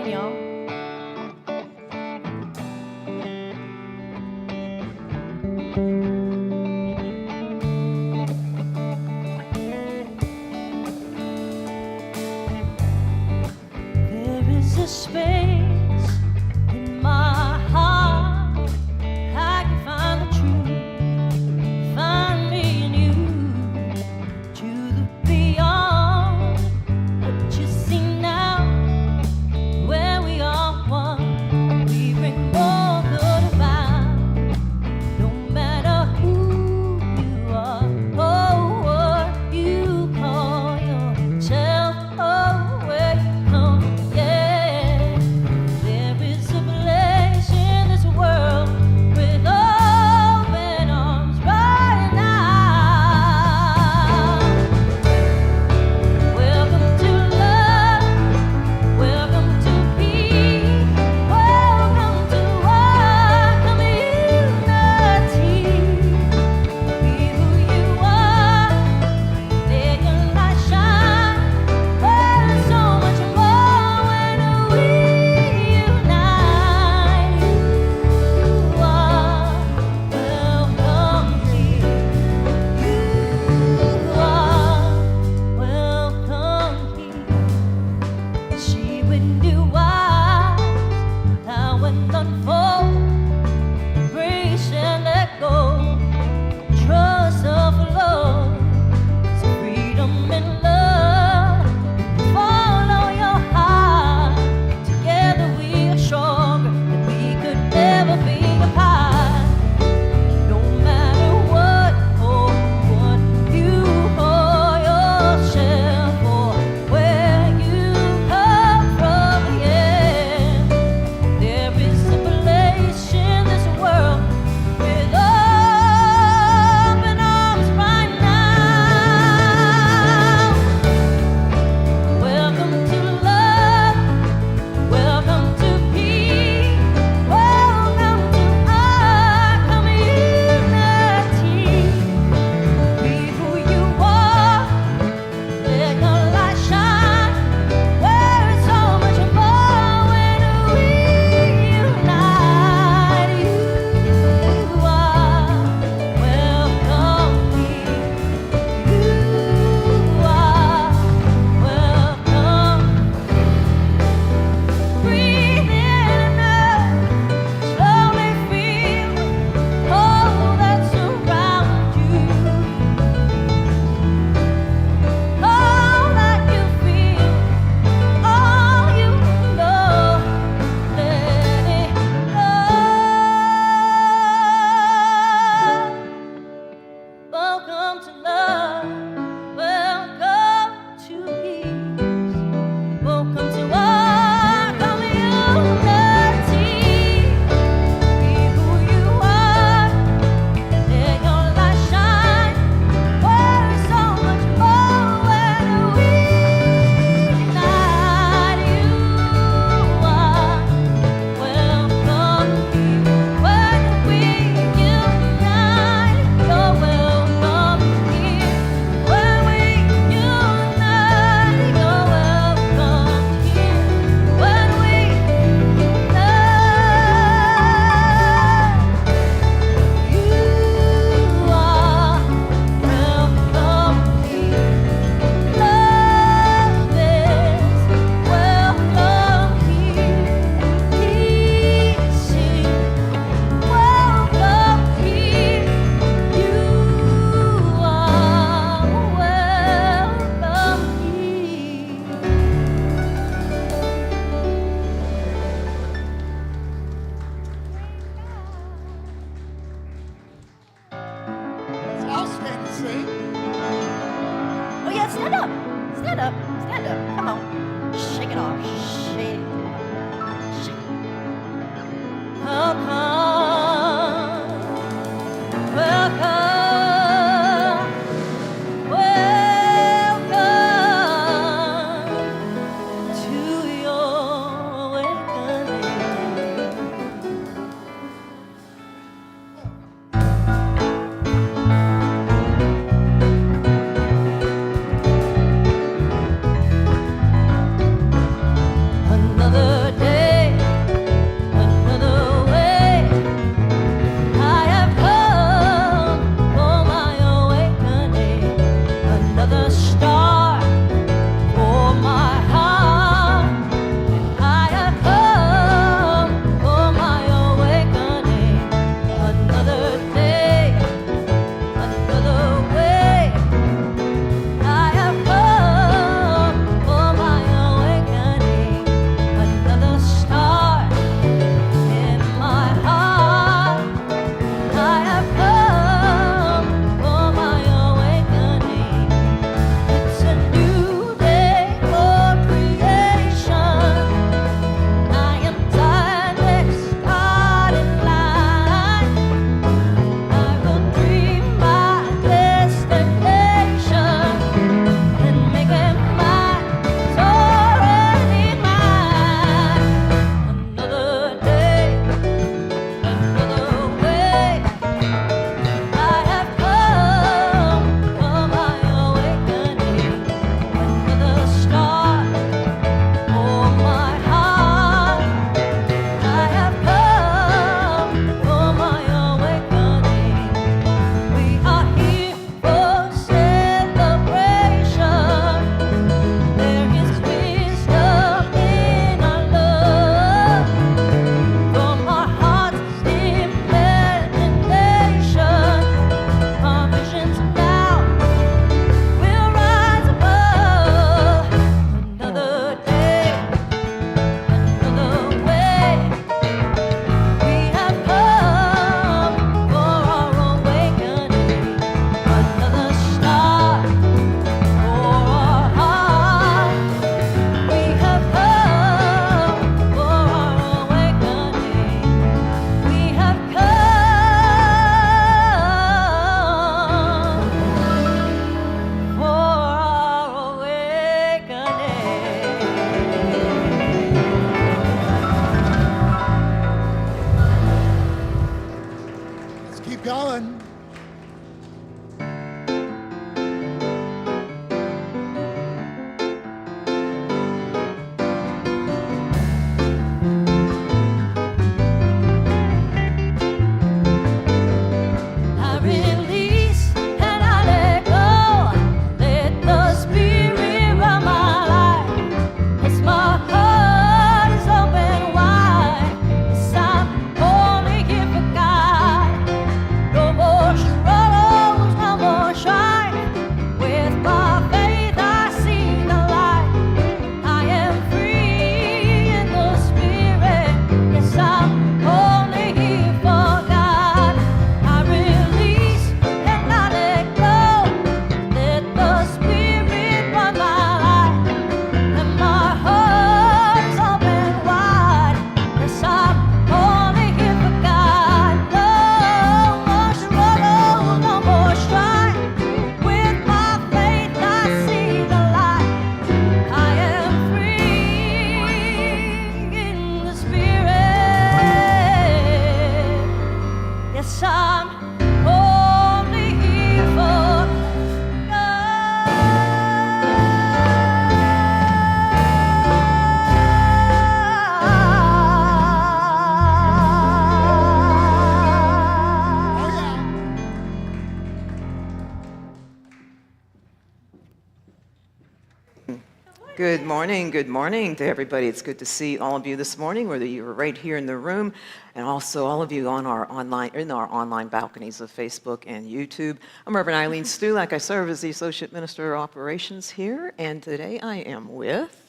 on, y'all. There is a space in my heart. I can find the truth, find me in you, to the beyond what you see now. Where we are one, we bring more good about. No matter who you are or what you call yourself or where you come from, yeah. There is a place in this world with open arms right now. Welcome to love, welcome to peace, welcome to our community. Be who you are, let your light shine. There's so much more when we unite. You are welcome here. You are welcome here. See with new eyes how and unfold, embrace and let go, trust of love, freedom and love. Follow your heart. Together we are stronger than we could ever be apart. No matter what or what you call yourself or where you come from, yeah. There is a place in this world with open arms right now. Welcome to love, welcome to peace, welcome to our community. Be who you are, let your light shine. There's so much more when we unite. You are welcome here. You are welcome. Breathe in and out, slowly feel all that surrounds you. All that you feel, all you know, let it go. Welcome to love, welcome to peace, welcome to our community. Be who you are, let your light shine. There's so much more when we unite. You are welcome here. When we unite, you're welcome here. When we unite, you're welcome here. When we unite, you are welcome here. Love is welcome here. Peace is welcome here. You are welcome So I'll stand and sing. Oh yeah, stand up. Stand up. Stand up. Come on. Shake it off. Shake it off. Shake it. Welcome. Welcome. Welcome to your awakening. keep going. I release and I let go. Let the Spirit run my life. As my heart is open wide. Yes, I'm only here for God. No more struggles, no more strife. With my faith I see the light. I am free in the Spirit. Yes, I'm only here for God. I release and I let go. Let the Spirit run my life. And my heart is open wide. Yes, I'm only here for God. No more struggle, no more strife. With my faith I see the light. I am free in the Spirit. Yes, I'm only here for Oh, yeah. Good morning to everybody. It's good to see all of you this morning, whether you were right here in the room, and also all of you on our online balconies of Facebook and YouTube. I'm Reverend Eileen Stulak. I serve as the Associate Minister of Operations here, and today I am with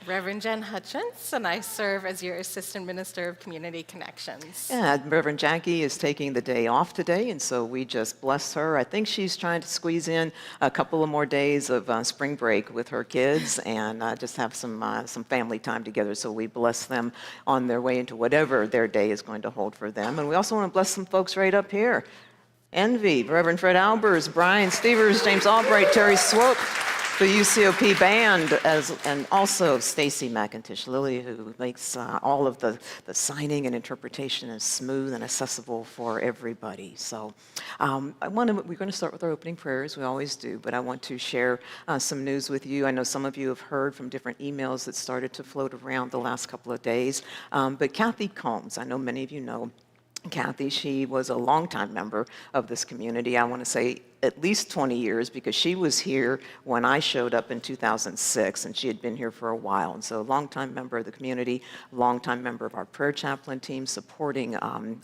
Reverend Jen Hutchins, and I serve as your Assistant Minister of Community Connections. Reverend Jackie is taking the day off today, and so we just bless her. I think she's trying to squeeze in a couple of more days of spring break with her kids and just have some family time together. So we bless them on their way into whatever their day is going to hold for them. And we also want to bless some folks right up here. Envy, Reverend Fred Albers, Brian Stevers, James Albright, Terry Swope, the UCOP band, and also Stacy McIntish Lilly, who makes all of the signing and interpretation as smooth and accessible for everybody. So we're going to start with our opening prayers, we always do, but I want to share some news with you. I know some of you have heard from different emails that started to float around the last couple of days, but Kathy Combs, I know many of you know Kathy. She was a longtime member of this community. I want to say at least 20 years, because she was here when I showed up in 2006, and she had been here for a while. And so a longtime member of the community, longtime member of our prayer chaplain team, supporting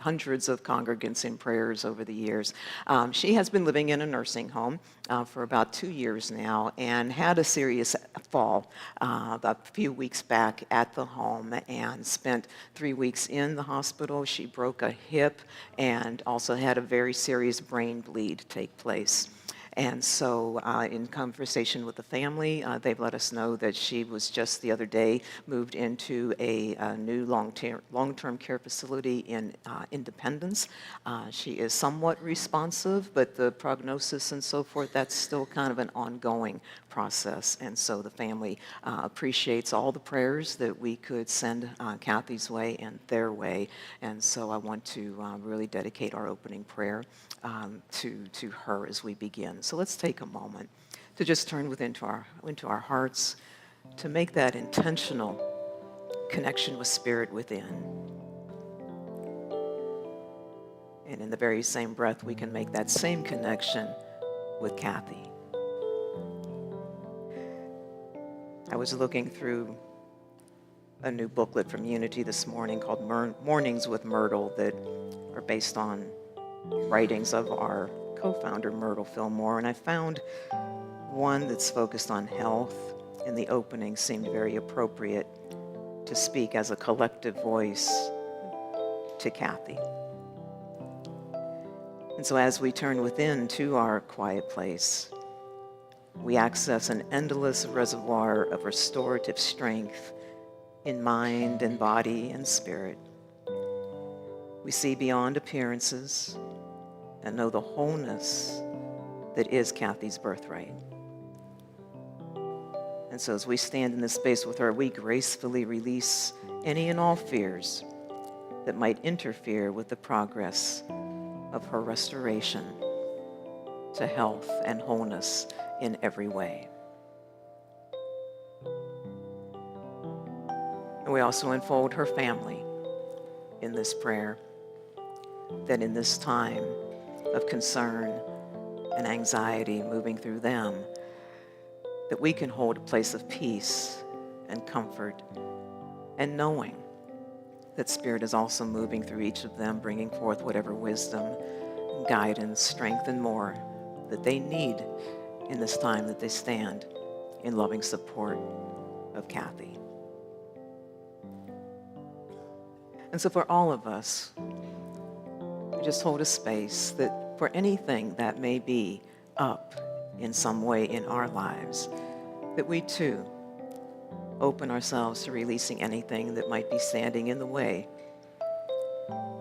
hundreds of congregants in prayers over the years. She has been living in a nursing home for about 2 years now, and had a serious fall a few weeks back at the home, and spent 3 weeks in the hospital. She broke a hip and also had a very serious brain bleed take place. And so in conversation with the family, they've let us know that she was just the other day moved into a new long-term care facility in Independence. She is somewhat responsive, but the prognosis and so forth, that's still kind of an ongoing process. And so the family appreciates all the prayers that we could send Kathy's way and their way. And so I want to really dedicate our opening prayer to her as we begin. So let's take a moment to just turn into our hearts, to make that intentional connection with Spirit within. And in the very same breath, we can make that same connection with Kathy. I was looking through a new booklet from Unity this morning called Mornings with Myrtle, that are based on writings of our co-founder, Myrtle Fillmore, and I found one that's focused on health, and the opening seemed very appropriate to speak as a collective voice to Kathy. And so as we turn within to our quiet place, we access an endless reservoir of restorative strength in mind and body and spirit. We see beyond appearances and know the wholeness that is Kathy's birthright. And so as we stand in this space with her, we gracefully release any and all fears that might interfere with the progress of her restoration to health and wholeness in every way. And we also enfold her family in this prayer, that in this time of concern and anxiety moving through them, that we can hold a place of peace and comfort, and knowing that Spirit is also moving through each of them, bringing forth whatever wisdom, guidance, strength, and more that they need in this time that they stand in loving support of Kathy. And so for all of us, we just hold a space that for anything that may be up in some way in our lives, that we too open ourselves to releasing anything that might be standing in the way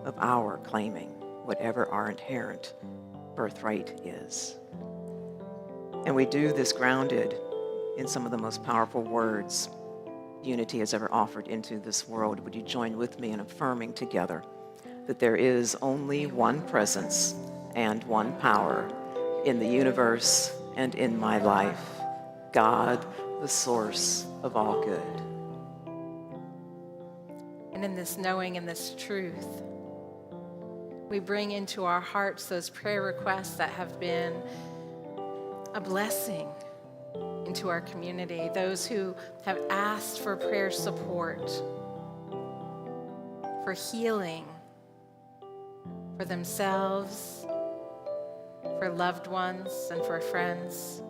of our claiming whatever our inherent birthright is. And we do this grounded in some of the most powerful words unity has ever offered into this world. Would you join with me in affirming together that there is only one presence and one power in the universe and in my life, God, the source of all good. And in this knowing and this truth, we bring into our hearts those prayer requests that have been a blessing into our community, those who have asked for prayer support, for healing, for themselves, for loved ones, and for friends.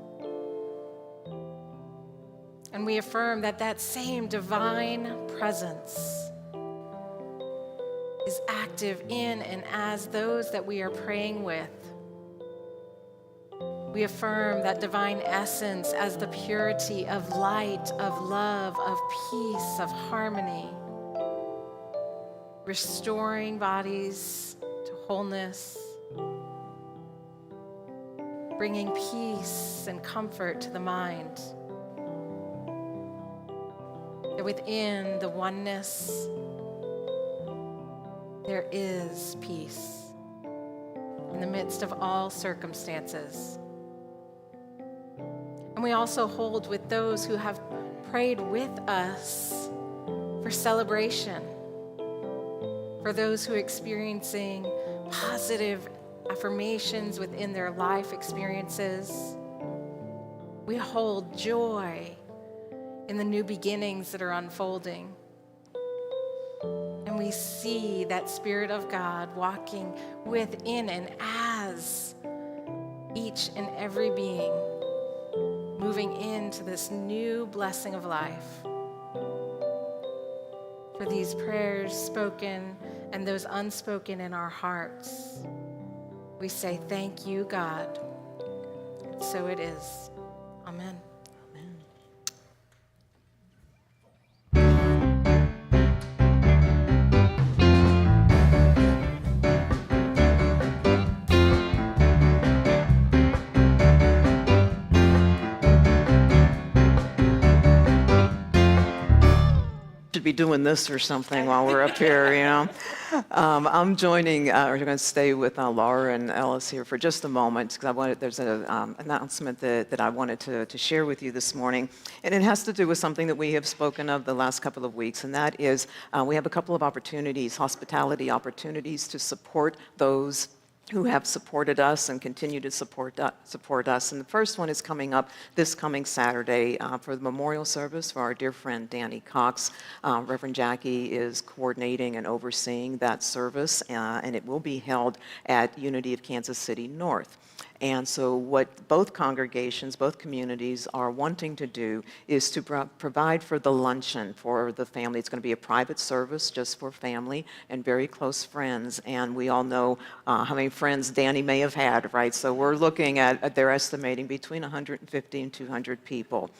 And we affirm that that same divine presence is active in and as those that we are praying with. We affirm that divine essence as the purity of light, of love, of peace, of harmony, restoring bodies to wholeness, bringing peace and comfort to the mind. That within the oneness, there is peace in the midst of all circumstances. And we also hold with those who have prayed with us for celebration, for those who are experiencing positive affirmations within their life experiences. We hold joy in the new beginnings that are unfolding. And we see that Spirit of God walking within and as each and every being, moving into this new blessing of life. For these prayers spoken and those unspoken in our hearts, we say, thank you, God. So it is. Amen. Be doing this or something while we're up here, you know. I'm joining, we're going to stay with Laura and Ellis here for just a moment because there's an announcement that I wanted to share with you this morning, and it has to do with something that we have spoken of the last couple of weeks, and that is we have a couple of opportunities, hospitality opportunities to support those who have supported us and continue to support us. And the first one is coming up this coming Saturday for the memorial service for our dear friend Danny Cox. Reverend Jackie is coordinating and overseeing that service, and it will be held at Unity of Kansas City North. And so what both congregations, both communities are wanting to do is to provide for the luncheon for the family. It's going to be a private service just for family and very close friends. And we all know how many friends Danny may have had, right? So we're looking at, they're estimating between 150 and 200 people.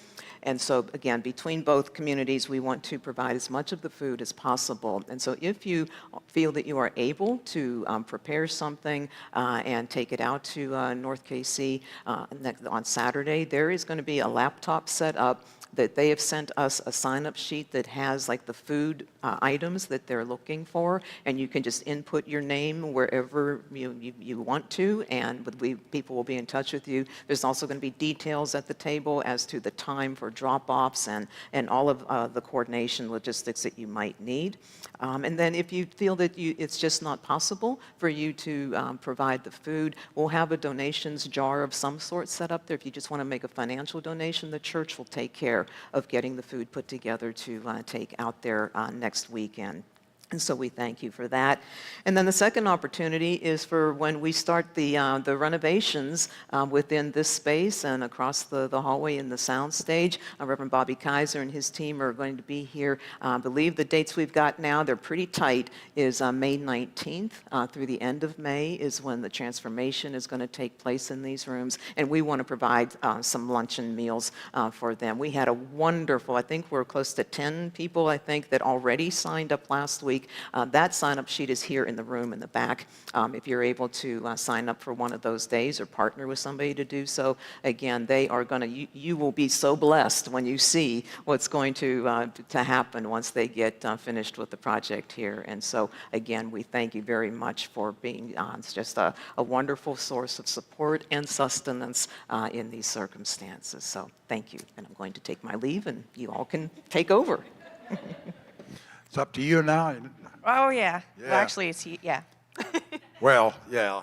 And so, again, between both communities, we want to provide as much of the food as possible. And so if you feel that you are able to prepare something and take it out to North KC on Saturday, there is going to be a laptop set up that they have sent us a sign-up sheet that has like the food items that they're looking for, and you can just input your name wherever you want to, and people will be in touch with you. There's also going to be details at the table as to the time for drop-offs and all of the coordination logistics that you might need. And then if you feel that it's just not possible for you to provide the food, we'll have a donations jar of some sort set up there. If you just want to make a financial donation, the church will take care of getting the food put together to take out there next weekend. And so we thank you for that. And then the second opportunity is for when we start the renovations within this space and across the hallway in the sound stage. Reverend Bobby Kaiser and his team are going to be here. I believe the dates we've got now, they're pretty tight, is May 19th through the end of May is when the transformation is going to take place in these rooms. And we want to provide some luncheon meals for them. We had a wonderful, I think we're close to 10 people, I think, that already signed up last week. That sign-up sheet is here in the room in the back. If you're able to sign up for one of those days or partner with somebody to do so, again, they are going to. You will be so blessed when you see what's going to happen once they get finished with the project here. And so, again, we thank you very much for being just a wonderful source of support and sustenance in these circumstances. So, thank you. And I'm going to take my leave, and you all can take over. It's up to you now. Oh, yeah. Yeah. Well, actually, it's, yeah. Well, yeah.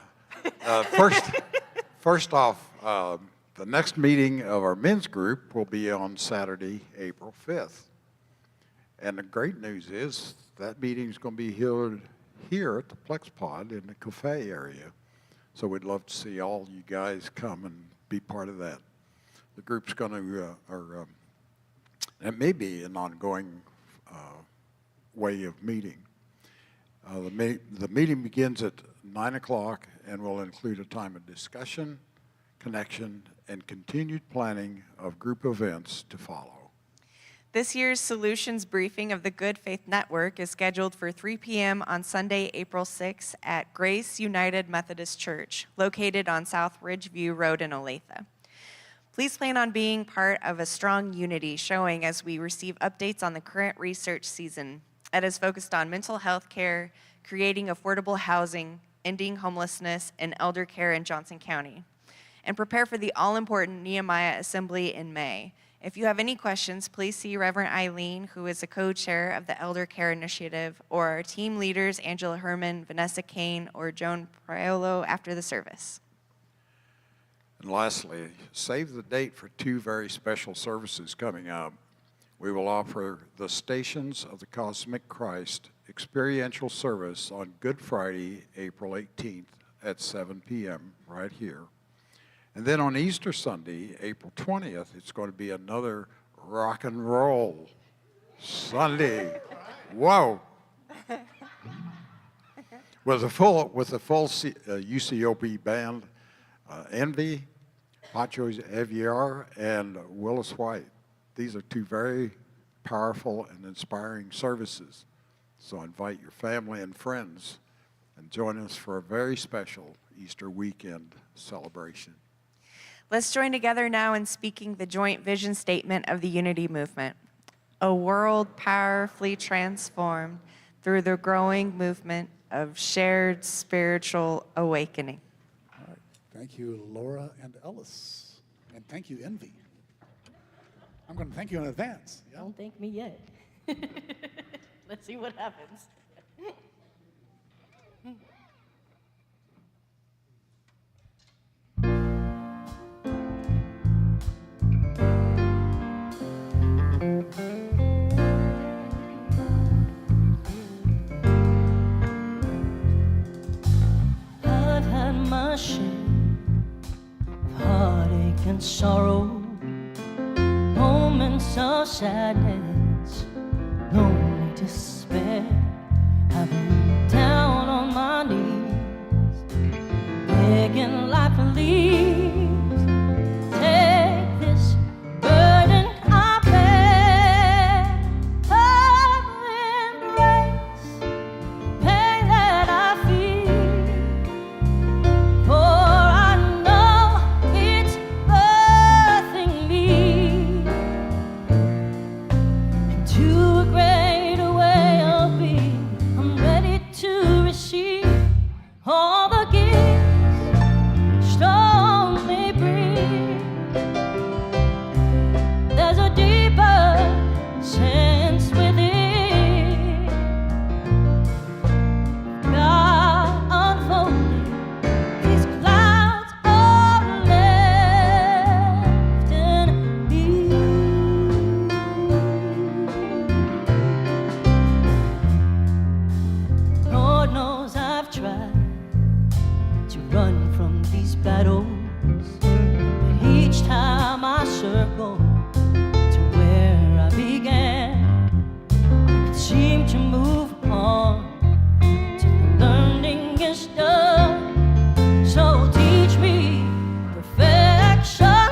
First off, the next meeting of our men's group will be on Saturday, April 5th. And the great news is that meeting is going to be held here at the Plex Pod in the cafe area. So we'd love to see all you guys come and be part of that. The group's going to, it may be an ongoing way of meeting. The meeting begins at 9 o'clock and will include a time of discussion, connection, and continued planning of group events to follow. This year's solutions briefing of the Good Faith Network is scheduled for 3 p.m. on Sunday, April 6th at Grace United Methodist Church, located on South Ridgeview Road in Olathe. Please plan on being part of a strong unity showing as we receive updates on the current research season that is focused on mental health care, creating affordable housing, ending homelessness, and elder care in Johnson County. And prepare for the all-important Nehemiah Assembly in May. If you have any questions, please see Reverend Eileen, who is a co-chair of the Elder Care Initiative, or our team leaders, Angela Herman, Vanessa Kane, or Joan Priolo after the service. And lastly, save the date for two very special services coming up. We will offer the Stations of the Cosmic Christ experiential service on Good Friday, April 18th at 7 p.m. right here. And then on Easter Sunday, April 20th, it's going to be another rock and roll Sunday. Whoa! With the full UCOB band, Envy, Pacho Eviar, and Willis White. These are two very powerful and inspiring services. So I invite your family and friends and join us for a very special Easter weekend celebration. Let's join together now in speaking the joint vision statement of the Unity Movement. A world powerfully transformed through the growing movement of shared spiritual awakening. All right. Thank you, Laura and Ellis. And thank you, Envy. I'm going to thank you in advance. Yeah? Don't thank me yet. Let's see what happens. I've had my share of heartache and sorrow, moments of sadness, lonely despair. I've been down on my knees, begging life to leave. Take this burden I bear. I've embraced pain that I feel, for I know it's birthing me. run from these battles, but each time I circle to where I began, I could seem to move on till the learning is done. So teach me perfection.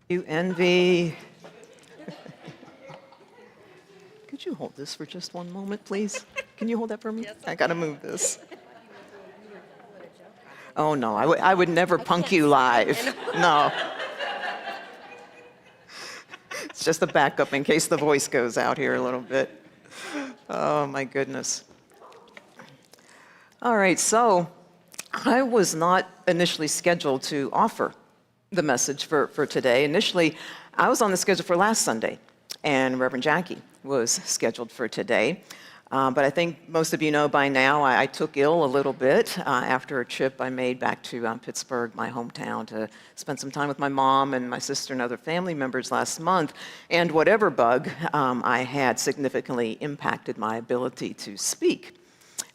You envy. Could you hold this for just one moment, please? Can you hold that for me? I gotta move this. Oh no, I would never punk you live. No. It's just a backup in case the voice goes out here a little bit. Oh my goodness. All right, so I was not initially scheduled to offer the message for today. Initially, I was on the schedule for last Sunday, and Reverend Jackie was scheduled for today. But I think most of you know by now, I took ill a little bit after a trip I made back to Pittsburgh, my hometown, to spend some time with my mom and my sister and other family members last month. And whatever bug I had significantly impacted my ability to speak.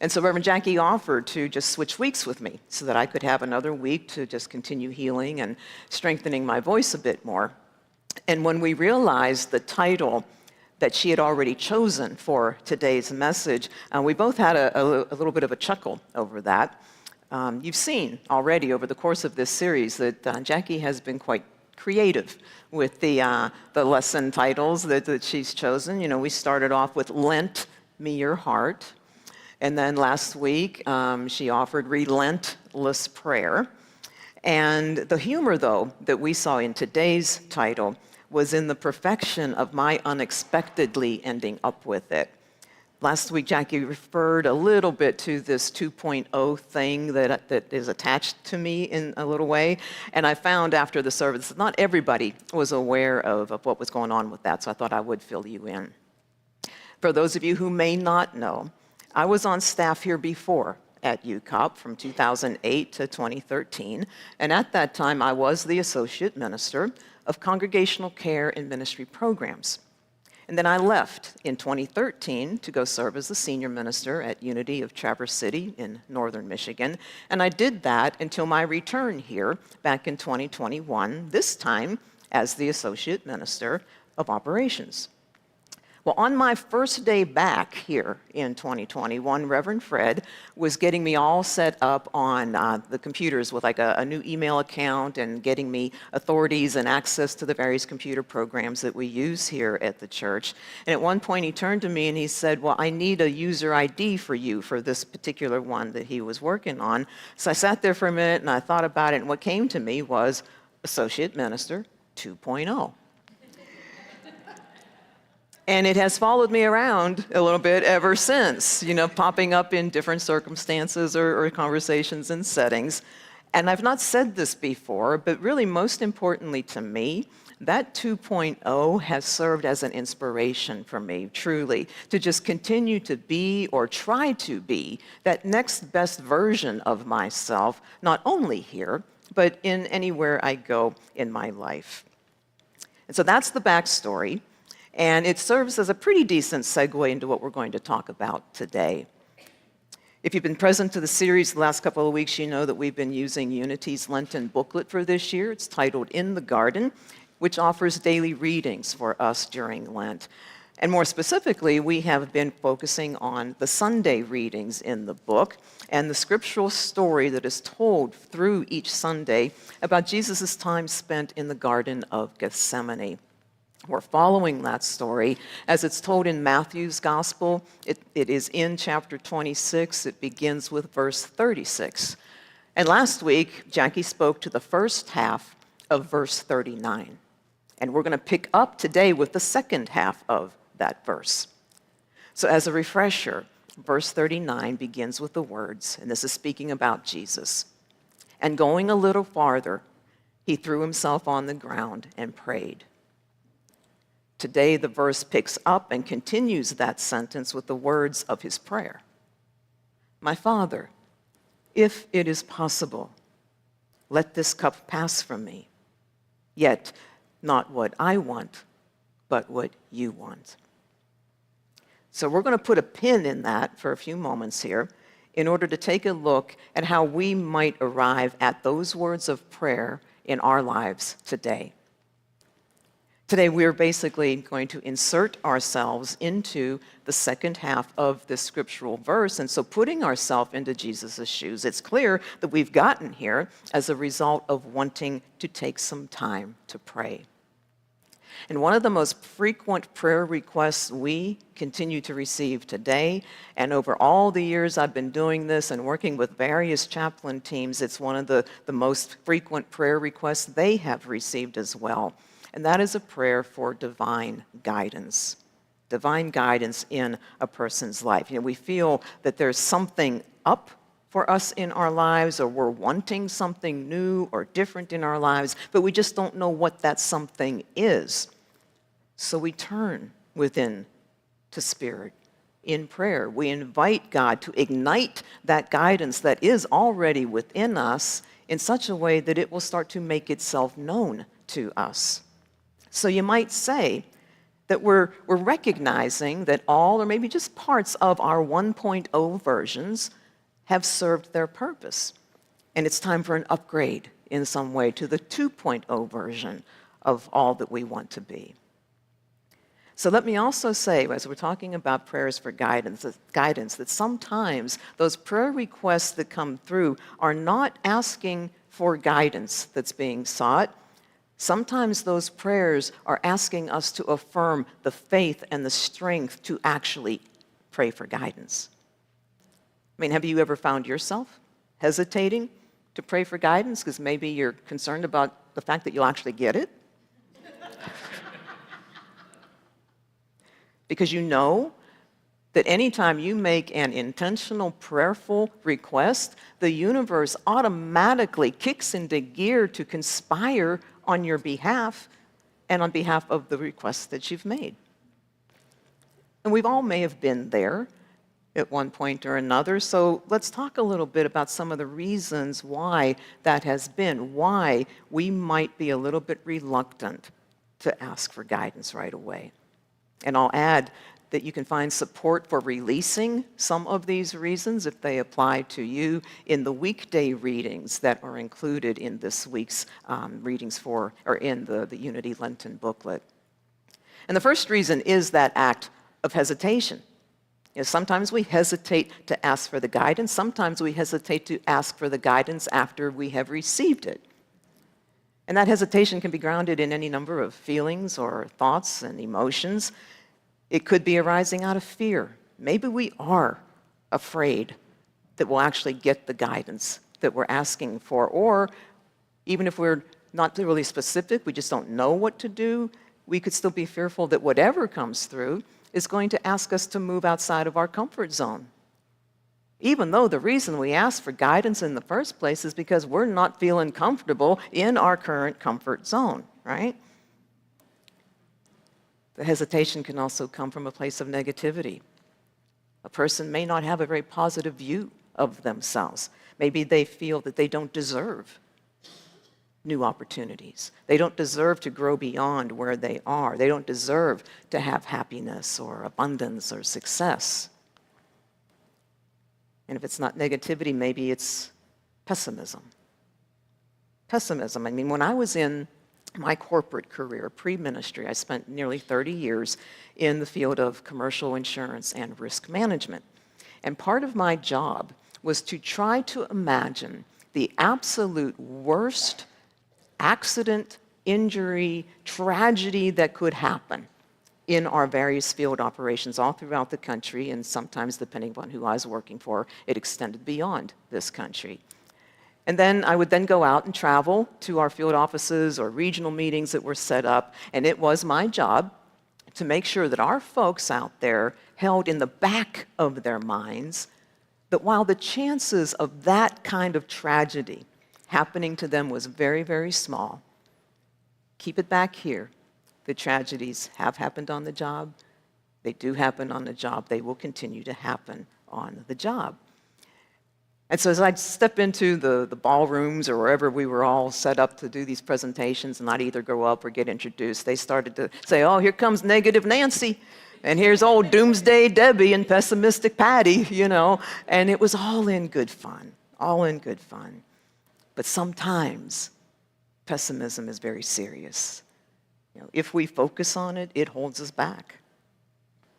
And so Reverend Jackie offered to just switch weeks with me so that I could have another week to just continue healing and strengthening my voice a bit more. And when we realized the title that she had already chosen for today's message, we both had a little bit of a chuckle over that. You've seen already over the course of this series that Jackie has been quite creative with the lesson titles that she's chosen. You know, we started off with Lent Me Your Heart. And then last week, she offered Relentless Prayer. And the humor, though, that we saw in today's title was in the perfection of my unexpectedly ending up with it. Last week, Jackie referred a little bit to this 2.0 thing that is attached to me in a little way. And I found after the service that not everybody was aware of what was going on with that, so I thought I would fill you in. For those of you who may not know, I was on staff here before at UCOP from 2008 to 2013, and at that time I was the Associate Minister of Congregational Care and Ministry Programs. And then I left in 2013 to go serve as the senior minister at Unity of Traverse City in northern Michigan. And I did that until my return here back in 2021, this time as the associate minister of operations. Well, on my first day back here in 2021, Reverend Fred was getting me all set up on the computers with like a new email account and getting me authorities and access to the various computer programs that we use here at the church. And at one point he turned to me and he said, well, I need a user ID for you for this particular one that he was working on. So I sat there for a minute and I thought about it, and what came to me was Associate Minister 2.0. And it has followed me around a little bit ever since, popping up in different circumstances or conversations and settings. And I've not said this before, but really most importantly to me, that 2.0 has served as an inspiration for me, truly, to just continue to be or try to be that next best version of myself, not only here, but in anywhere I go in my life. And so that's the backstory. And it serves as a pretty decent segue into what we're going to talk about today. If you've been present to the series the last couple of weeks, you know that we've been using Unity's Lenten booklet for this year. It's titled In the Garden, which offers daily readings for us during Lent. And more specifically, we have been focusing on the Sunday readings in the book and the scriptural story that is told through each Sunday about Jesus' time spent in the Garden of Gethsemane. We're following that story as it's told in Matthew's Gospel. It is in chapter 26. It begins with verse 36. And last week, Jackie spoke to the first half of verse 39. And we're going to pick up today with the second half of that verse. So as a refresher, verse 39 begins with the words, and this is speaking about Jesus. And going a little farther, he threw himself on the ground and prayed. Today, the verse picks up and continues that sentence with the words of his prayer. My Father, if it is possible, let this cup pass from me. Yet, not what I want, but what you want. So we're going to put a pin in that for a few moments here in order to take a look at how we might arrive at those words of prayer in our lives today. Today, we're basically going to insert ourselves into the second half of this scriptural verse. And so putting ourselves into Jesus' shoes, it's clear that we've gotten here as a result of wanting to take some time to pray. And one of the most frequent prayer requests we continue to receive today, and over all the years I've been doing this and working with various chaplain teams, it's one of the most frequent prayer requests they have received as well. And that is a prayer for divine guidance in a person's life. We feel that there's something up for us in our lives, or we're wanting something new or different in our lives, but we just don't know what that something is. So we turn within to Spirit in prayer. We invite God to ignite that guidance that is already within us in such a way that it will start to make itself known to us. So you might say that we're recognizing that all, or maybe just parts of our 1.0 versions have served their purpose. And it's time for an upgrade in some way to the 2.0 version of all that we want to be. So let me also say, as we're talking about prayers for guidance, that sometimes those prayer requests that come through are not asking for guidance that's being sought. Sometimes those prayers are asking us to affirm the faith and the strength to actually pray for guidance. I mean, have you ever found yourself hesitating to pray for guidance because maybe you're concerned about the fact that you'll actually get it? Because you know that anytime you make an intentional, prayerful request, the universe automatically kicks into gear to conspire on your behalf and on behalf of the requests that you've made. And we've all may have been there at one point or another, so let's talk a little bit about some of the reasons why that has been, why we might be a little bit reluctant to ask for guidance right away. And I'll add that you can find support for releasing some of these reasons if they apply to you in the weekday readings that are included in this week's readings or in the Unity Lenten booklet. And the first reason is that act of hesitation. Sometimes we hesitate to ask for the guidance. Sometimes we hesitate to ask for the guidance after we have received it. And that hesitation can be grounded in any number of feelings or thoughts and emotions. It could be arising out of fear. Maybe we are afraid that we'll actually get the guidance that we're asking for. Or even if we're not really specific, we just don't know what to do, we could still be fearful that whatever comes through is going to ask us to move outside of our comfort zone. Even though the reason we ask for guidance in the first place is because we're not feeling comfortable in our current comfort zone, right? The hesitation can also come from a place of negativity. A person may not have a very positive view of themselves. Maybe they feel that they don't deserve new opportunities. They don't deserve to grow beyond where they are. They don't deserve to have happiness or abundance or success. And if it's not negativity, maybe it's pessimism. Pessimism. I mean, when I was in my corporate career, pre-ministry, I spent nearly 30 years in the field of commercial insurance and risk management. And part of my job was to try to imagine the absolute worst accident, injury, tragedy that could happen in our various field operations all throughout the country, and sometimes, depending upon who I was working for, it extended beyond this country. And then I would then go out and travel to our field offices or regional meetings that were set up, and it was my job to make sure that our folks out there held in the back of their minds that while the chances of that kind of tragedy happening to them was very, very small, keep it back here. The tragedies have happened on the job. They do happen on the job. They will continue to happen on the job. And so as I'd step into the ballrooms or wherever we were all set up to do these presentations, and I'd either go up or get introduced, they started to say, oh, here comes negative Nancy, and here's old doomsday Debbie and pessimistic Patty, you know. And it was all in good fun, all in good fun. But sometimes pessimism is very serious. If we focus on it, it holds us back.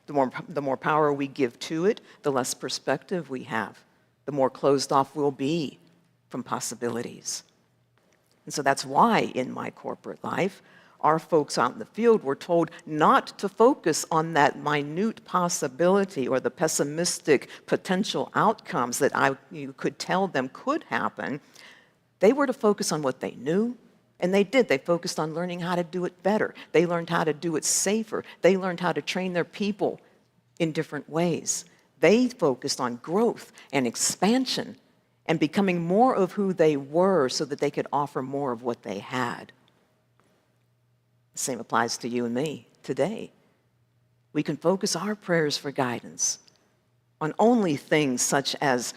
The more power we give to it, the less perspective we have. The more closed off we'll be from possibilities. And so that's why in my corporate life, our folks out in the field were told not to focus on that minute possibility or the pessimistic potential outcomes that you could tell them could happen. They were to focus on what they knew, and they did. They focused on learning how to do it better. They learned how to do it safer. They learned how to train their people in different ways. They focused on growth and expansion and becoming more of who they were so that they could offer more of what they had. The same applies to you and me today. We can focus our prayers for guidance on only things such as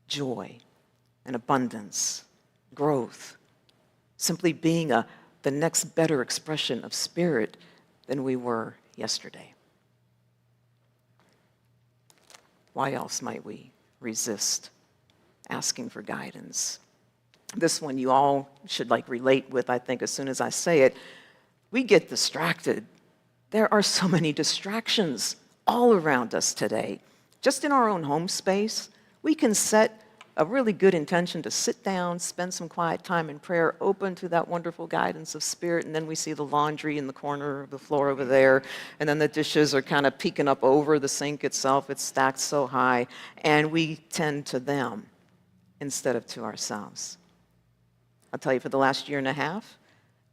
joy and abundance, growth, simply being the next better expression of spirit than we were yesterday. Why else might we resist asking for guidance? This one you all should relate with, I think, as soon as I say it. We get distracted. There are so many distractions all around us today. Just in our own home space, we can set a really good intention to sit down, spend some quiet time in prayer, open to that wonderful guidance of spirit, and then we see the laundry in the corner of the floor over there, and then the dishes are kind of peeking up over the sink itself. It's stacked so high, and we tend to them instead of to ourselves. I'll tell you, for the last year and a half,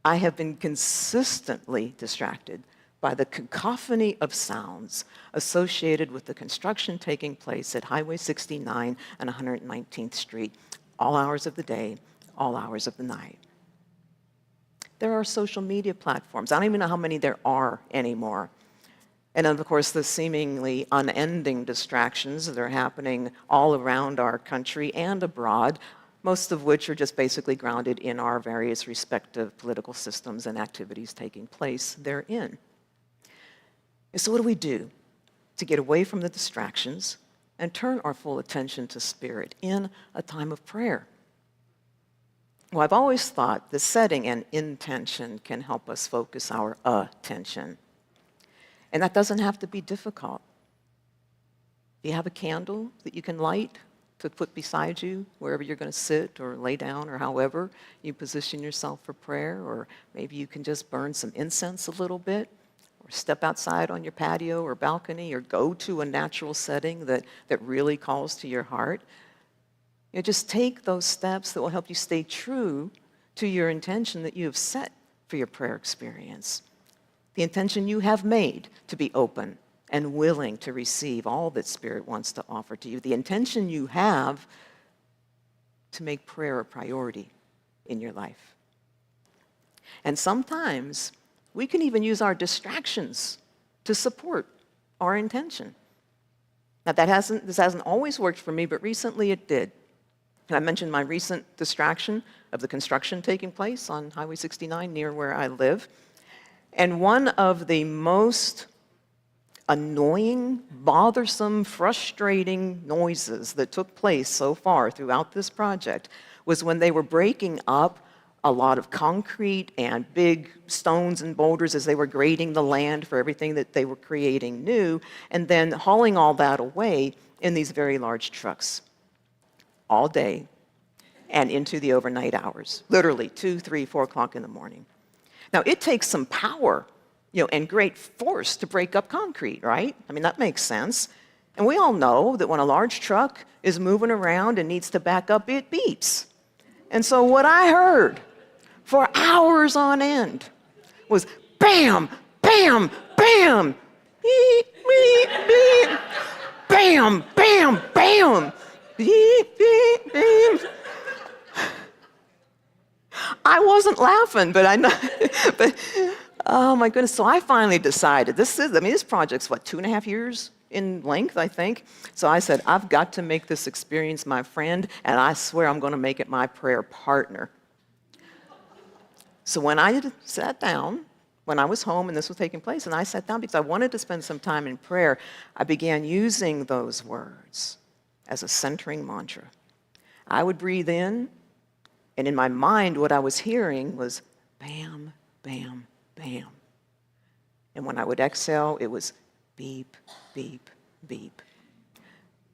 I have been consistently distracted by the cacophony of sounds associated with the construction taking place at Highway 69 and 119th Street, all hours of the day, all hours of the night. There are social media platforms. I don't even know how many there are anymore. And then, of course, the seemingly unending distractions that are happening all around our country and abroad, most of which are just basically grounded in our various respective political systems and activities taking place therein. And so what do we do to get away from the distractions and turn our full attention to Spirit in a time of prayer? Well, I've always thought the setting and intention can help us focus our attention. And that doesn't have to be difficult. Do you have a candle that you can light to put beside you wherever you're going to sit or lay down or however you position yourself for prayer? Or maybe you can just burn some incense a little bit, or step outside on your patio or balcony, or go to a natural setting that really calls to your heart. You know, just take those steps that will help you stay true to your intention that you have set for your prayer experience. The intention you have made to be open and willing to receive all that Spirit wants to offer to you. The intention you have to make prayer a priority in your life. And sometimes we can even use our distractions to support our intention. Now, this hasn't always worked for me, but recently it did. And I mentioned my recent distraction of the construction taking place on Highway 69 near where I live. And one of the most annoying, bothersome, frustrating noises that took place so far throughout this project was when they were breaking up a lot of concrete and big stones and boulders as they were grading the land for everything that they were creating new, and then hauling all that away in these very large trucks all day and into the overnight hours, literally 2, 3, 4 o'clock in the morning. Now, it takes some power, and great force to break up concrete, right? I mean, that makes sense. And we all know that when a large truck is moving around and needs to back up, it beeps. And so what I heard for hours on end was bam, bam, bam, beep, beep, beep, bam, bam, bam, beep, beep, beep. I wasn't laughing, but I know, but oh my goodness. So I finally decided, this project's what, 2.5 years in length, I think. So I said, I've got to make this experience my friend, and I swear I'm going to make it my prayer partner. So when I sat down, when I was home and this was taking place, and I sat down because I wanted to spend some time in prayer, I began using those words as a centering mantra. I would breathe in, and in my mind, what I was hearing was bam, bam, bam. And when I would exhale, it was beep, beep, beep.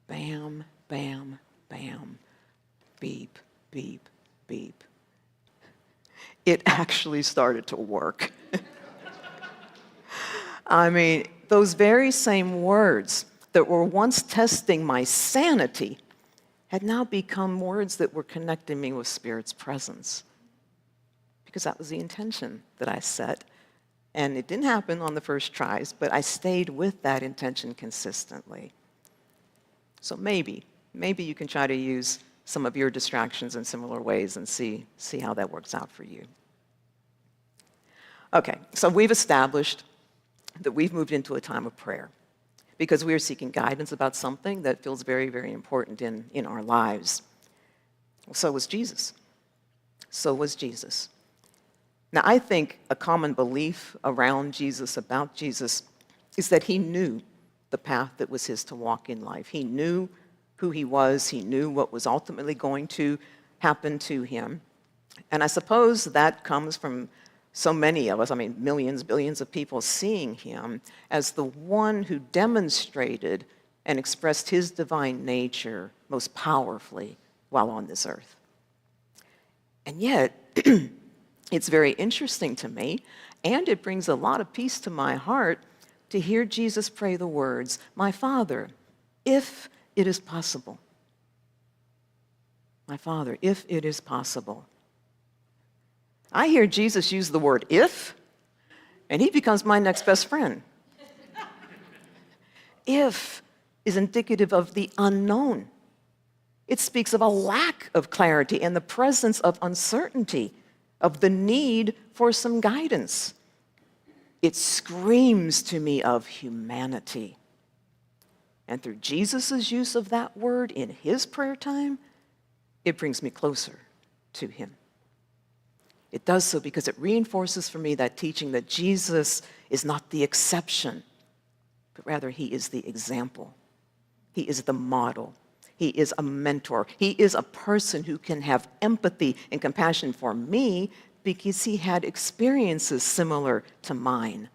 Bam, bam, bam. Beep, beep, beep. It actually started to work. I mean, those very same words that were once testing my sanity had now become words that were connecting me with Spirit's presence. Because that was the intention that I set. And it didn't happen on the first tries, but I stayed with that intention consistently. So maybe you can try to use some of your distractions in similar ways and see how that works out for you. Okay, so we've established that we've moved into a time of prayer because we are seeking guidance about something that feels very, very important in our lives. So was Jesus. So was Jesus. Now, I think a common belief around Jesus, about Jesus, is that he knew the path that was his to walk in life. He knew who he was. He knew what was ultimately going to happen to him. And I suppose that comes from so many of us, I mean, millions, billions of people seeing him as the one who demonstrated and expressed his divine nature most powerfully while on this earth. And yet, it's very interesting to me, and it brings a lot of peace to my heart to hear Jesus pray the words, "My Father, if it is possible." My Father, if it is possible. I hear Jesus use the word if, and he becomes my next best friend. If is indicative of the unknown. It speaks of a lack of clarity and the presence of uncertainty, of the need for some guidance. It screams to me of humanity. And through Jesus' use of that word in his prayer time, it brings me closer to him. It does so because it reinforces for me that teaching that Jesus is not the exception, but rather he is the example. He is the model. He is a mentor. He is a person who can have empathy and compassion for me because he had experiences similar to mine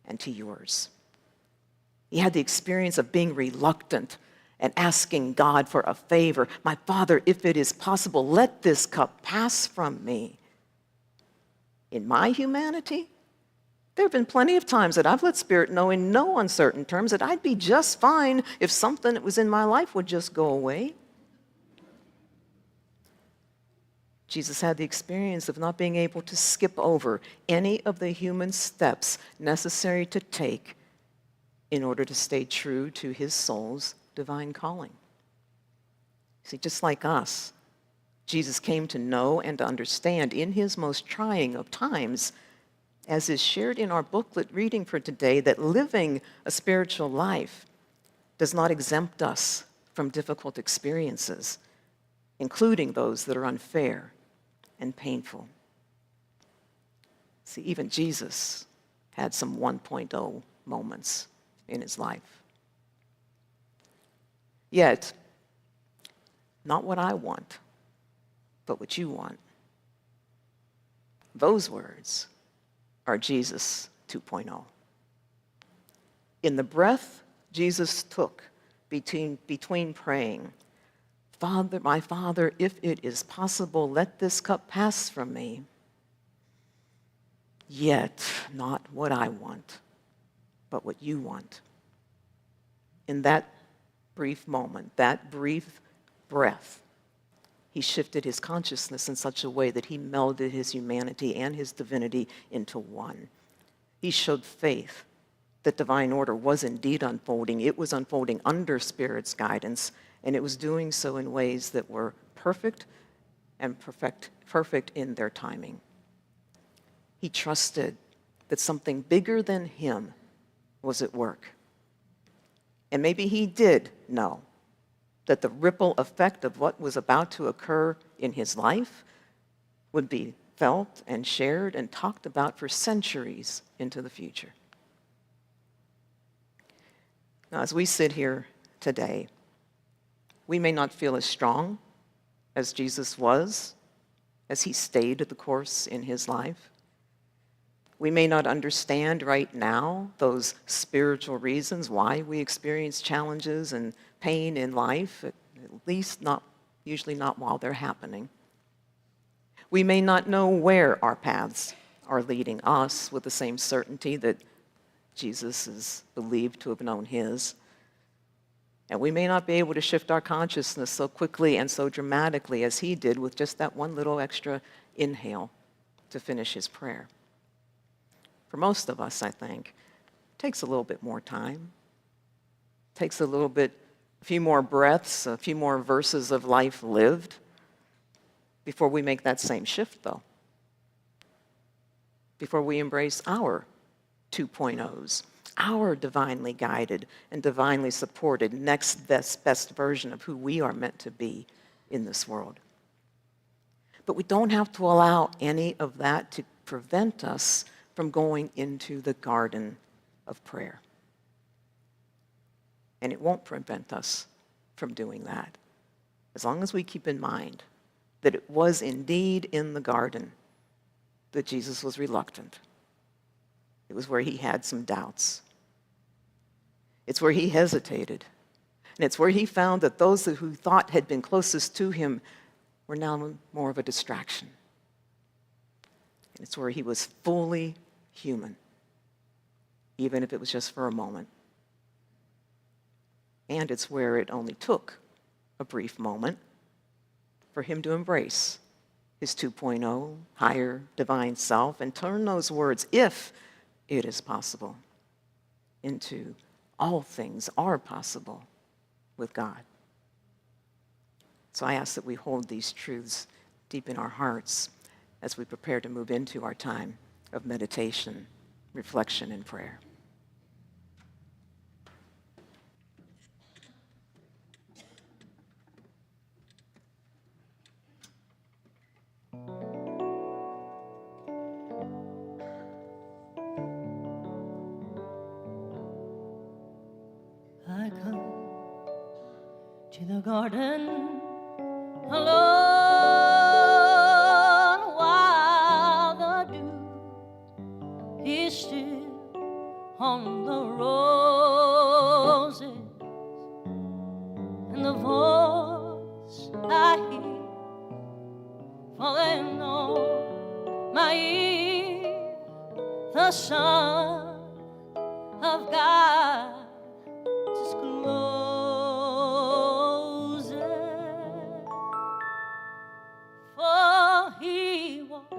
and to yours. He had the experience of being reluctant and asking God for a favor. My Father, if it is possible, let this cup pass from me. In my humanity, there have been plenty of times that I've let Spirit know in no uncertain terms that I'd be just fine if something that was in my life would just go away. Jesus had the experience of not being able to skip over any of the human steps necessary to take in order to stay true to his soul's divine calling. See, just like us, Jesus came to know and to understand in his most trying of times, as is shared in our booklet reading for today, that living a spiritual life does not exempt us from difficult experiences, including those that are unfair and painful. See, even Jesus had some 1.0 moments in his life. Yet, not what I want, but what you want. Those words are Jesus 2.0. In the breath Jesus took between praying, Father, my Father, if it is possible, let this cup pass from me. Yet not what I want, but what you want. In that brief moment, that brief breath, he shifted his consciousness in such a way that he melded his humanity and his divinity into one. He showed faith that divine order was indeed unfolding. It was unfolding under Spirit's guidance, and it was doing so in ways that were perfect and perfect in their timing. He trusted that something bigger than him was at work. And maybe he did know that the ripple effect of what was about to occur in his life would be felt and shared and talked about for centuries into the future. Now, as we sit here today, we may not feel as strong as Jesus was, as he stayed the course in his life. We may not understand right now those spiritual reasons why we experience challenges and pain in life, at least usually not while they're happening. We may not know where our paths are leading us with the same certainty that Jesus is believed to have known his. And we may not be able to shift our consciousness so quickly and so dramatically as he did with just that one little extra inhale to finish his prayer. For most of us, I think, it takes a little bit more time. It takes a few more breaths, a few more verses of life lived before we make that same shift, though. Before we embrace our 2.0s, our divinely guided and divinely supported next best version of who we are meant to be in this world. But we don't have to allow any of that to prevent us from going into the garden of prayer. And it won't prevent us from doing that, as long as we keep in mind that it was indeed in the garden that Jesus was reluctant. It was where he had some doubts. It's where he hesitated. And it's where he found that those who thought had been closest to him were now more of a distraction. And it's where he was fully human, even if it was just for a moment. And it's where it only took a brief moment for him to embrace his 2.0 higher divine self and turn those words, if it is possible, into all things are possible with God. So I ask that we hold these truths deep in our hearts as we prepare to move into our time of meditation, reflection, and prayer. to the garden alone while the dew is still on the roses, and the voice I hear falling on my ear, the Son of God discloses, for He walks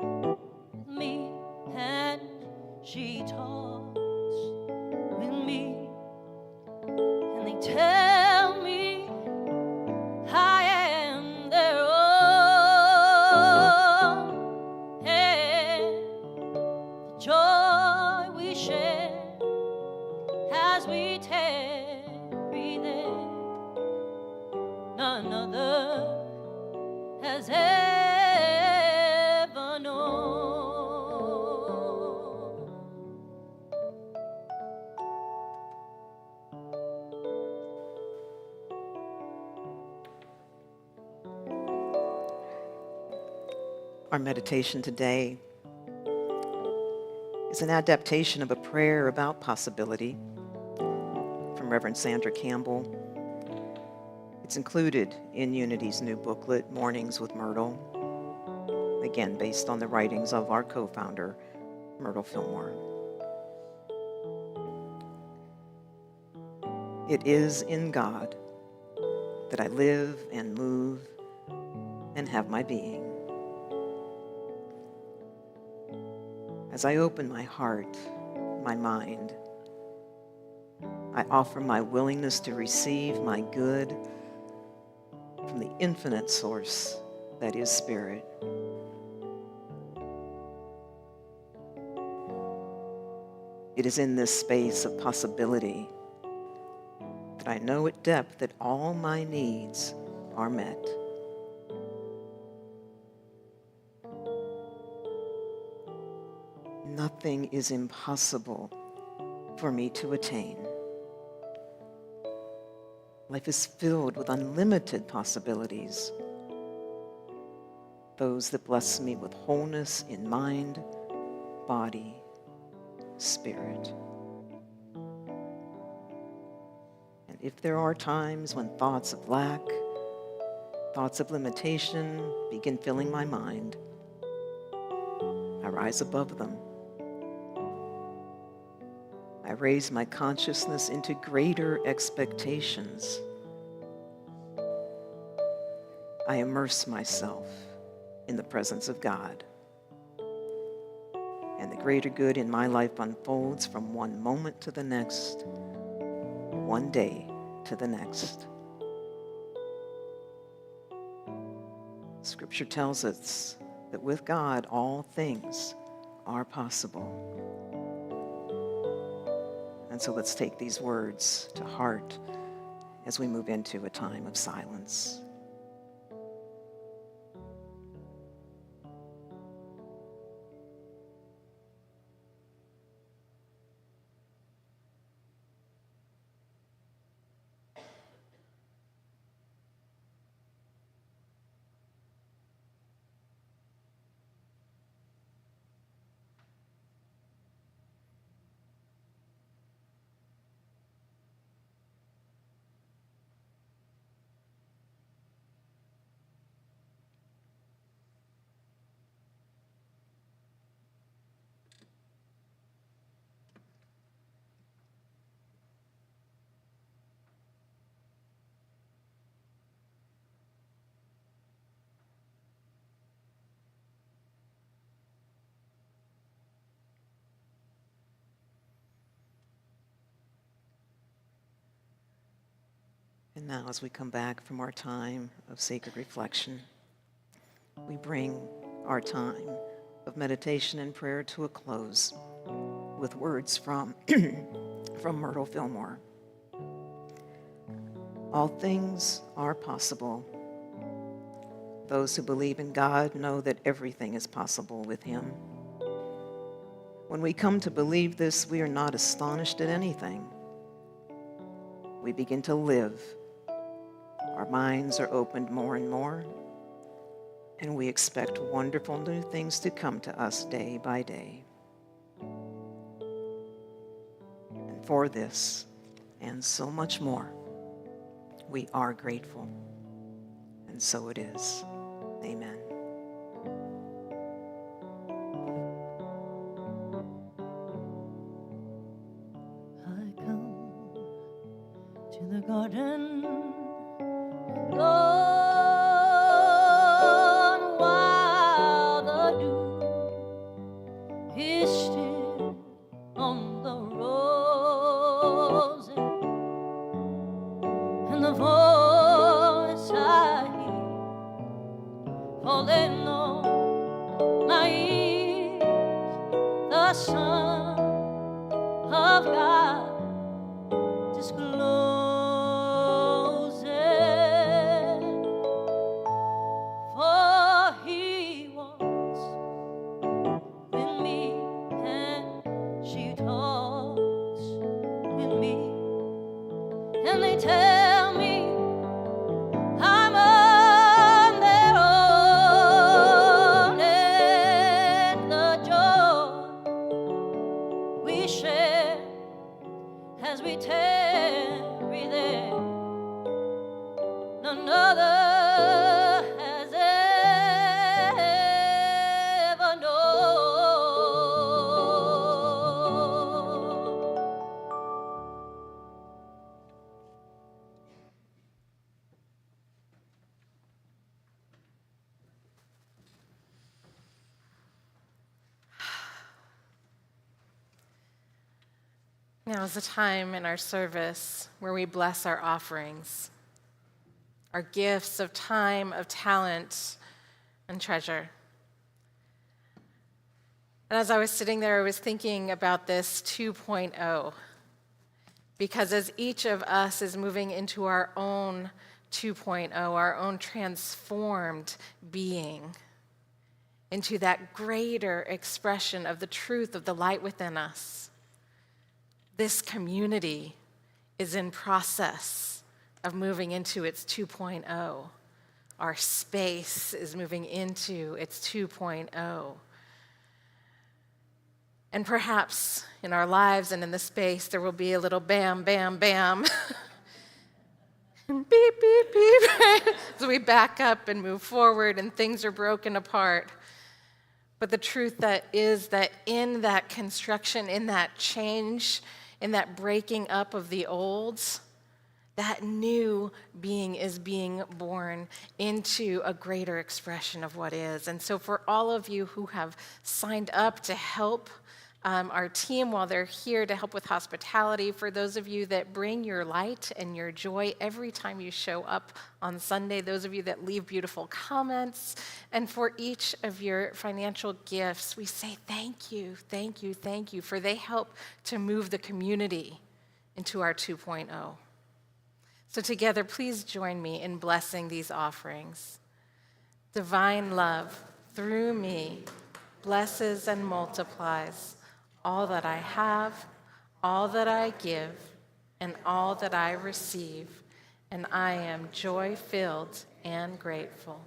with me and she talks with me, and they tell me I am their own, and the joy we share as we tarry there, none other has ever known. Our meditation today is an adaptation of a prayer about possibility from Reverend Sandra Campbell. It's included in Unity's new booklet, Mornings with Myrtle, again based on the writings of our co-founder, Myrtle Fillmore. It is in God that I live and move and have my being. As I open my heart, my mind, I offer my willingness to receive my good from the infinite source that is Spirit. It is in this space of possibility that I know at depth that all my needs are met. Nothing is impossible for me to attain. Life is filled with unlimited possibilities. Those that bless me with wholeness in mind, body, spirit. And if there are times when thoughts of lack, thoughts of limitation begin filling my mind, I rise above them. I raise my consciousness into greater expectations. I immerse myself in the presence of God. And the greater good in my life unfolds from one moment to the next, one day to the next. Scripture tells us that with God, all things are possible. And so let's take these words to heart as we move into a time of silence. And now, as we come back from our time of sacred reflection, we bring our time of meditation and prayer to a close with words from Myrtle Fillmore. All things are possible. Those who believe in God know that everything is possible with Him. When we come to believe this, we are not astonished at anything. We begin to live Our minds are opened more and more, and we expect wonderful new things to come to us day by day. And for this, and so much more, we are grateful. And so it is. Amen. I come to the garden, Lord, while the dew is still on the roses, and the voice I hear falling on my ears, the Son of God discloses, for He walks with me and she talks with me, and they tell me I'm on their own, and the joy we share as we tarry there, none other has ever known. Now is the time in our service where we bless our offerings, our gifts of time, of talent, and treasure. And as I was sitting there, I was thinking about this 2.0, because as each of us is moving into our own 2.0, our own transformed being, into that greater expression of the truth of the light within us, this community is in process of moving into its 2.0. Our space is moving into its 2.0. And perhaps in our lives and in the space, there will be a little bam, bam, bam. And beep, beep, beep. So we back up and move forward and things are broken apart. But the truth that is that in that construction, in that change, in that breaking up of the olds, that new being is being born into a greater expression of what is. And so for all of you who have signed up to help our team while they're here to help with hospitality, for those of you that bring your light and your joy every time you show up on Sunday, those of you that leave beautiful comments, and for each of your financial gifts, we say thank you, thank you, thank you, for they help to move the community into our 2.0. So together, please join me in blessing these offerings. Divine love, through me, blesses and multiplies all that I have, all that I give, and all that I receive, and I am joy-filled and grateful.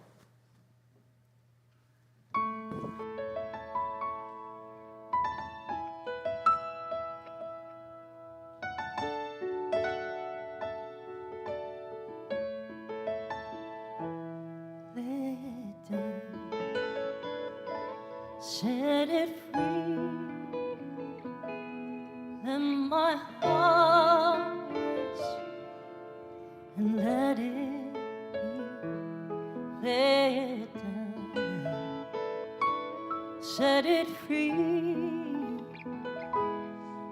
Lay it down, set it free. Let my heart rest and let it be. Lay it down, set it free.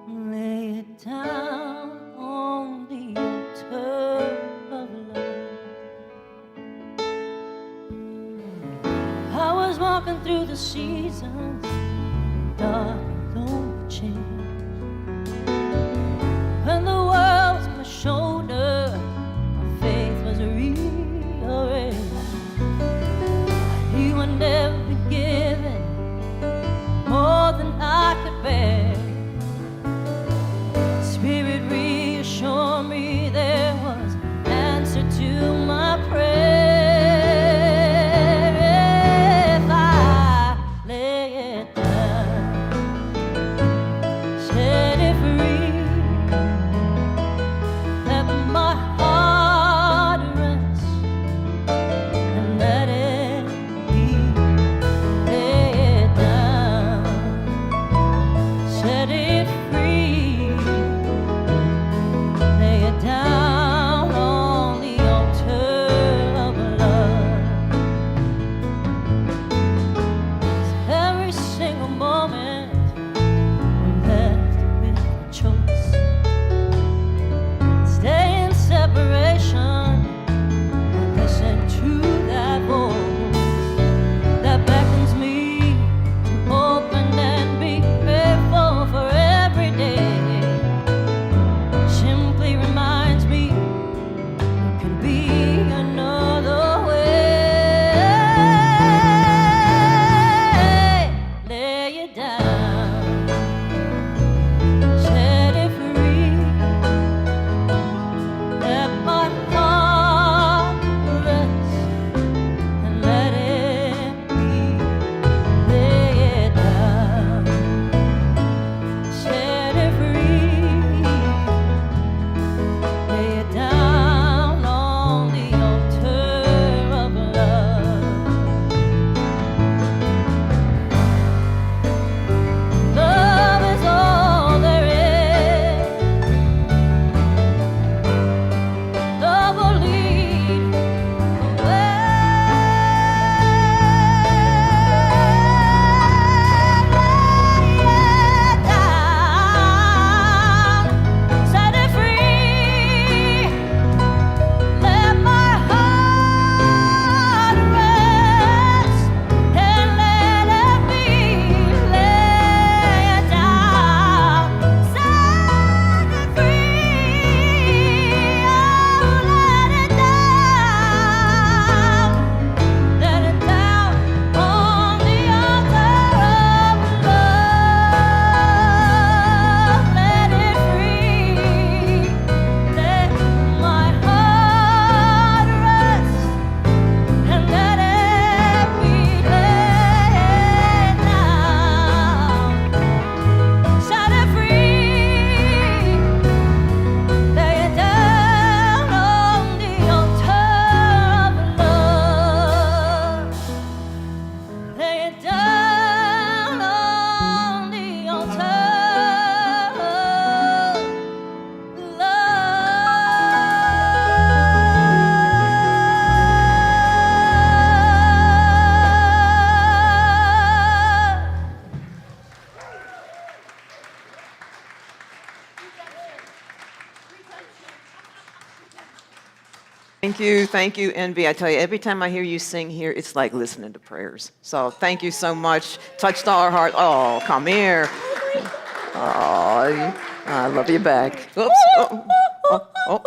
Lay it down on the altar of love. I was walking through the seasons, dark and lonely change. When the world was on my shoulder, my faith was rearranged. I knew I'd never be given more than I could bear. Spirit reassured me there was an answer to my Thank you, Envy. I tell you, every time I hear you sing here, it's like listening to prayers. So thank you so much. Touched our heart. Oh, come here. Oh, I love you back. Oops. Oh.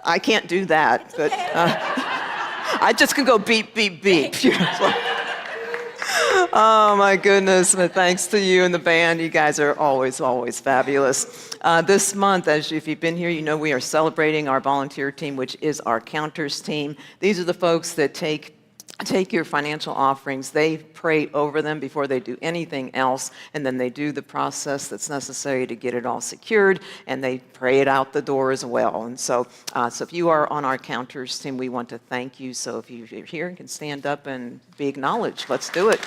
I can't do that, but I just can go beep, beep, beep. Oh, my goodness. But thanks to you and the band. You guys are always, always fabulous. This month, if you've been here, you know we are celebrating our volunteer team, which is our counters team. These are the folks that take your financial offerings. They pray over them before they do anything else, and then they do the process that's necessary to get it all secured, and they pray it out the door as well. And so if you are on our counters team, we want to thank you. So if you're here and can stand up and be acknowledged, let's do it.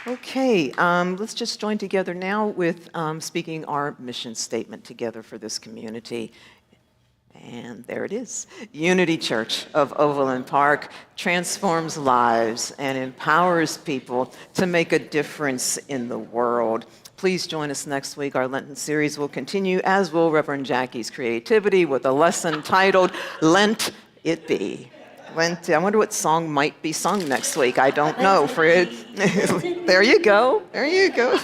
Okay, let's just join together now with speaking our mission statement together for this community. And there it is. Unity Church of Overland Park transforms lives and empowers people to make a difference in the world. Please join us next week. Our Lenten series will continue, as will Reverend Jackie's creativity, with a lesson titled, Lent It Be. Lent, I wonder what song might be sung next week. I don't know, Fred. There you go. There you go.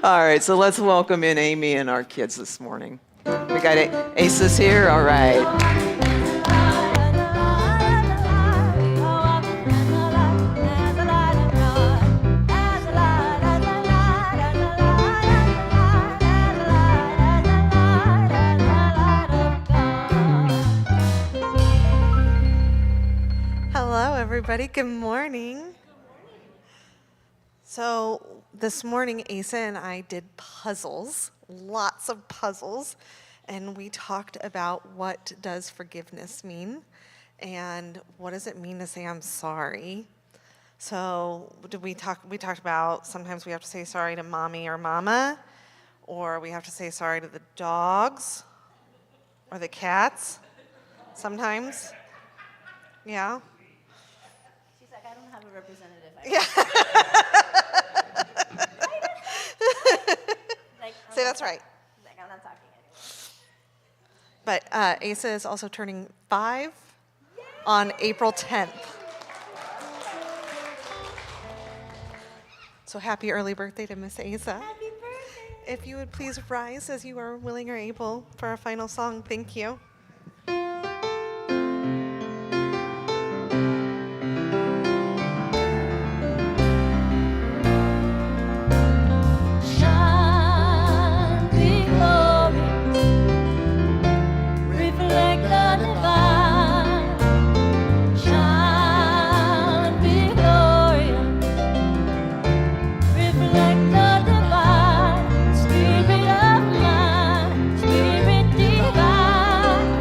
All right, so let's welcome in Amy and our kids this morning. We got Aces here? All right. Hello, everybody. Good morning. So this morning, Asa and I did puzzles, lots of puzzles, and we talked about what does forgiveness mean, and what does it mean to say I'm sorry. So we talked about sometimes we have to say sorry to mommy or mama, or we have to say sorry to the dogs or the cats sometimes. Yeah. She's like, I don't have a representative. Say that's right. Like, I'm not talking anymore. But Asa is also turning 5 on April 10th. So happy early birthday to Miss Asa. Happy birthday. If you would please rise as you are willing or able for our final song. Thank you. Shine, be glorious, reflect the divine. Shine, be glorious, reflect the divine. Spirit of mine, Spirit divine.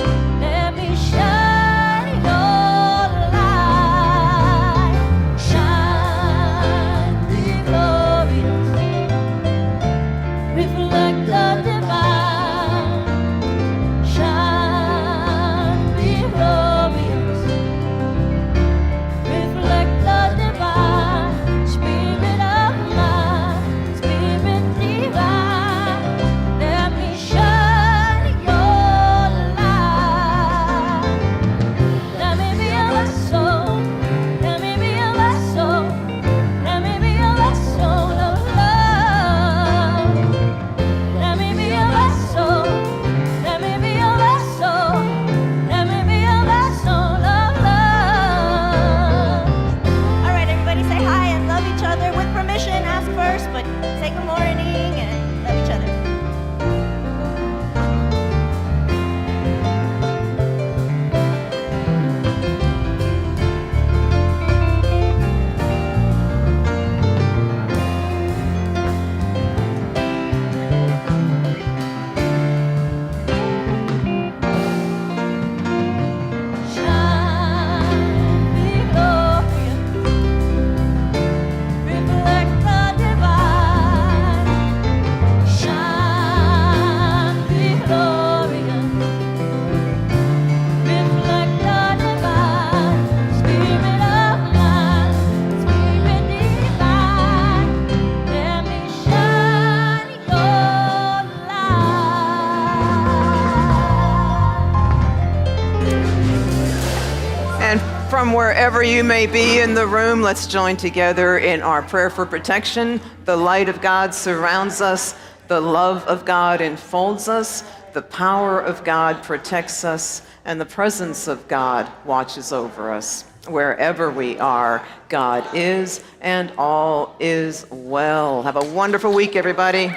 from wherever you may be in the room, let's join together in our prayer for protection. The light of God surrounds us. The love of God enfolds us. The power of God protects us. And the presence of God watches over us. Wherever we are, God is, and all is well. Have a wonderful week, everybody.